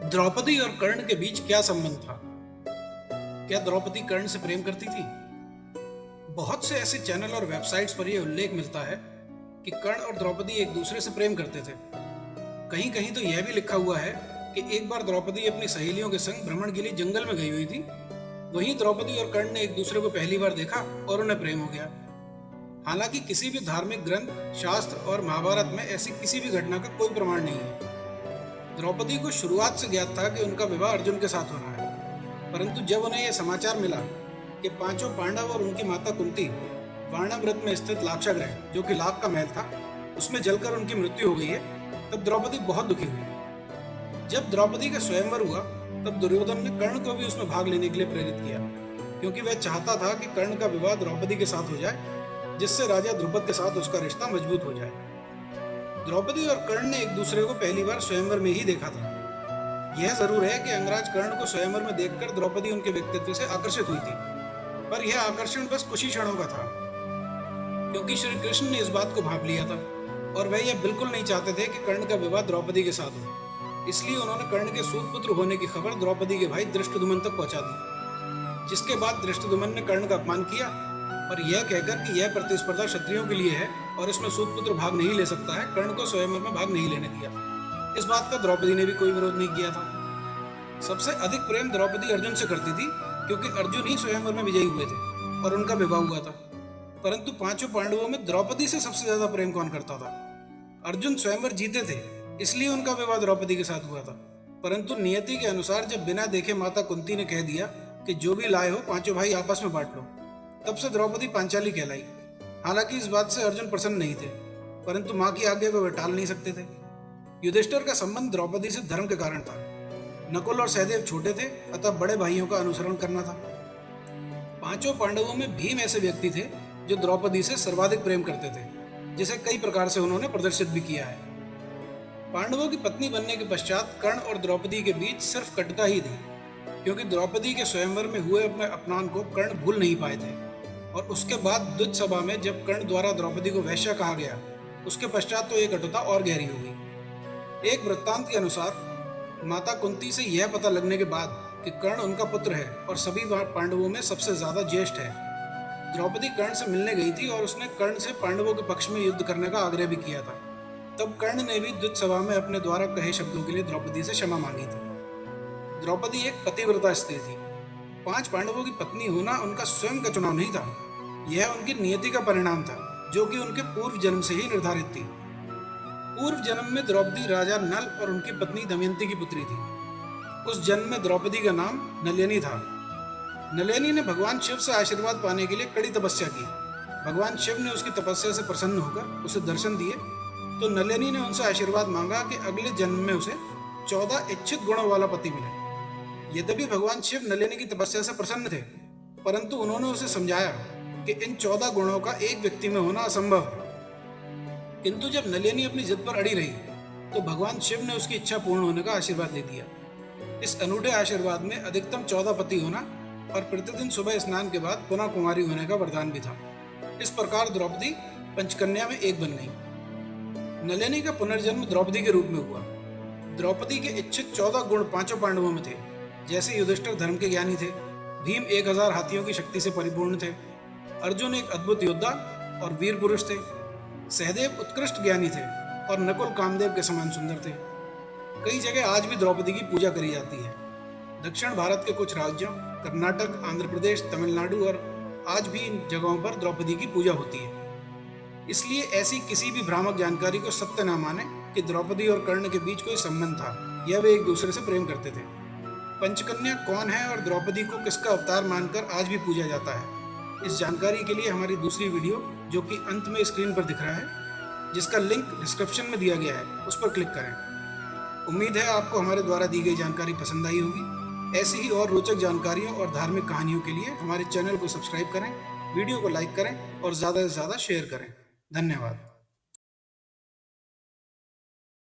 द्रौपदी और कर्ण के बीच क्या संबंध था? क्या द्रौपदी कर्ण से प्रेम करती थी? बहुत से ऐसे चैनल और वेबसाइट्स पर यह उल्लेख मिलता है कि कर्ण और द्रौपदी एक दूसरे से प्रेम करते थे। कहीं कहीं तो यह भी लिखा हुआ है कि एक बार द्रौपदी अपनी सहेलियों के संग भ्रमण के लिए जंगल में गई हुई थी। वहीं द्रौपदी और कर्ण ने एक दूसरे को पहली बार देखा और उन्हें प्रेम हो गया। हालांकि किसी भी धार्मिक ग्रंथ, शास्त्र और महाभारत में ऐसी किसी भी घटना का कोई प्रमाण नहीं है। द्रौपदी को शुरुआत से ज्ञात था कि उनका विवाह अर्जुन के साथ होना है, परंतु जब उन्हें यह समाचार मिला कि पांचों पांडव और उनकी माता कुंती वाणाव्रत में स्थित लाक्षागृह, जो कि लाख का महल था, उसमें जलकर उनकी मृत्यु हो गई है, तब द्रौपदी बहुत दुखी हुई। जब द्रौपदी का स्वयंवर हुआ तब दुर्योधन ने कर्ण को भी उसमें भाग लेने के लिए प्रेरित किया, क्योंकि वह चाहता था कि कर्ण का विवाह द्रौपदी के साथ हो जाए, जिससे राजा द्रुपद के साथ उसका रिश्ता मजबूत हो जाए। द्रौपदी और कर्ण ने एक दूसरे को पहली बार स्वयंवर में ही देखा था। यह जरूर है कि अंगराज कर्ण को स्वयंवर में देखकर द्रौपदी उनके व्यक्तित्व से आकर्षित हुई थी, पर यह आकर्षण बस कुछ ही क्षणों का था, क्योंकि श्री कृष्ण ने इस बात को भांप लिया था और वह यह बिल्कुल नहीं चाहते थे कि कर्ण का विवाह द्रौपदी के साथ हो। इसलिए उन्होंने कर्ण के सूतपुत्र होने की खबर द्रौपदी के भाई धृष्टद्युम्न तक पहुंचा दी, जिसके बाद धृष्टद्युम्न ने कर्ण का अपमान किया और यह कहकर कि यह प्रतिस्पर्धा क्षत्रियों के लिए है और इसमें सूतपुत्र भाग नहीं ले सकता है, कर्ण को स्वयंवर में भाग नहीं लेने दिया। इस बात का द्रौपदी ने भी कोई विरोध नहीं किया था। सबसे अधिक प्रेम द्रौपदी अर्जुन से करती थी, क्योंकि अर्जुन ही स्वयंवर में विजयी हुए थे और उनका विवाह हुआ था। परंतु पांचों पांडवों में द्रौपदी से सबसे ज्यादा प्रेम कौन करता था? अर्जुन स्वयंवर जीते थे, इसलिए उनका विवाह द्रौपदी के साथ हुआ था। परंतु नियति के अनुसार जब बिना देखे माता कुंती ने कह दिया कि जो भी लाए हो पांचों भाई आपस में बांट लो, तब से द्रौपदी पांचाली कहलाई। हालांकि इस बात से अर्जुन प्रसन्न नहीं थे, परंतु मां की आज्ञा को वे टाल नहीं सकते थे। युधिष्ठिर का संबंध द्रौपदी से धर्म के कारण था। नकुल और सहदेव छोटे थे, अतः बड़े भाइयों का अनुसरण करना था। पांचों पांडवों में भीम ऐसे व्यक्ति थे जो द्रौपदी से सर्वाधिक प्रेम करते थे, जिसे कई प्रकार से उन्होंने प्रदर्शित भी किया है। पांडवों की पत्नी बनने के पश्चात कर्ण और द्रौपदी के बीच सिर्फ कटुता ही थी, क्योंकि द्रौपदी के स्वयंवर में हुए अपने अपमान को कर्ण भूल नहीं पाए थे। और उसके बाद द्युत सभा में जब कर्ण द्वारा द्रौपदी को वैश्या कहा गया, उसके पश्चात तो ये कटुता और गहरी हो गई। एक वृत्तांत के अनुसार माता कुंती से यह पता लगने के बाद कि कर्ण उनका पुत्र है और सभी पांडवों में सबसे ज्यादा ज्येष्ठ है, द्रौपदी कर्ण से मिलने गई थी और उसने कर्ण से पांडवों के पक्ष में युद्ध करने का आग्रह भी किया था। तब कर्ण ने भी द्युत सभा में अपने द्वारा कहे शब्दों के लिए द्रौपदी से क्षमा मांगी थी। द्रौपदी एक पतिव्रता स्त्री थी। पांच पांडवों की पत्नी होना उनका स्वयं का चुनाव नहीं था, यह उनकी नियति का परिणाम था, जो कि उनके पूर्व जन्म से ही निर्धारित थी। पूर्व जन्म में द्रौपदी राजा नल और उनकी पत्नी दमयंती की पुत्री थी। उस जन्म में द्रौपदी का नाम नलिनी था। नलिनी ने भगवान शिव से आशीर्वाद पाने के लिए कड़ी तपस्या की। भगवान शिव ने उसकी तपस्या से प्रसन्न होकर उसे दर्शन दिए, तो नलिनी ने उनसे आशीर्वाद मांगा कि अगले जन्म में उसे 14 इच्छित गुणों वाला पति मिले। यद्यपि भगवान शिव नलिनी की तपस्या से प्रसन्न थे, परंतु उन्होंने उसे समझाया कि इन 14 गुणों का एक व्यक्ति में होना असंभव है। किंतु जब नलिनी अपनी जिद पर अड़ी रही, तो भगवान शिव ने उसकी इच्छा पूर्ण होने का आशीर्वाद दे दिया। इस अनूठे आशीर्वाद में अधिकतम 14 पति होना और प्रतिदिन सुबह स्नान के बाद पुनः कुंवारी होने का वरदान भी था। इस प्रकार द्रौपदी पंचकन्या में एक बन गई। नलिनी का पुनर्जन्म द्रौपदी के रूप में हुआ। द्रौपदी के इच्छित 14 गुण पांचों पांडवों में थे। जैसे युधिष्ठिर धर्म के ज्ञानी थे, भीम 1000 हाथियों की शक्ति से परिपूर्ण थे, अर्जुन एक अद्भुत योद्धा और वीर पुरुष थे, सहदेव उत्कृष्ट ज्ञानी थे और नकुल कामदेव के समान सुंदर थे। कई जगह आज भी द्रौपदी की पूजा करी जाती है। दक्षिण भारत के कुछ राज्यों, कर्नाटक, आंध्र प्रदेश, तमिलनाडु और आज भी इन जगहों पर द्रौपदी की पूजा होती है। इसलिए ऐसी किसी भी भ्रामक जानकारी को सत्य न माने कि द्रौपदी और कर्ण के बीच कोई संबंध था या वे एक दूसरे से प्रेम करते थे। पंचकन्या कौन है और द्रौपदी को किसका अवतार मानकर आज भी पूजा जाता है, इस जानकारी के लिए हमारी दूसरी वीडियो, जो कि अंत में स्क्रीन पर दिख रहा है, जिसका लिंक डिस्क्रिप्शन में दिया गया है, उस पर क्लिक करें। उम्मीद है आपको हमारे द्वारा दी गई जानकारी पसंद आई होगी। ऐसी ही और रोचक जानकारियों और धार्मिक कहानियों के लिए हमारे चैनल को सब्सक्राइब करें, वीडियो को लाइक करें और ज़्यादा से ज़्यादा शेयर करें। धन्यवाद।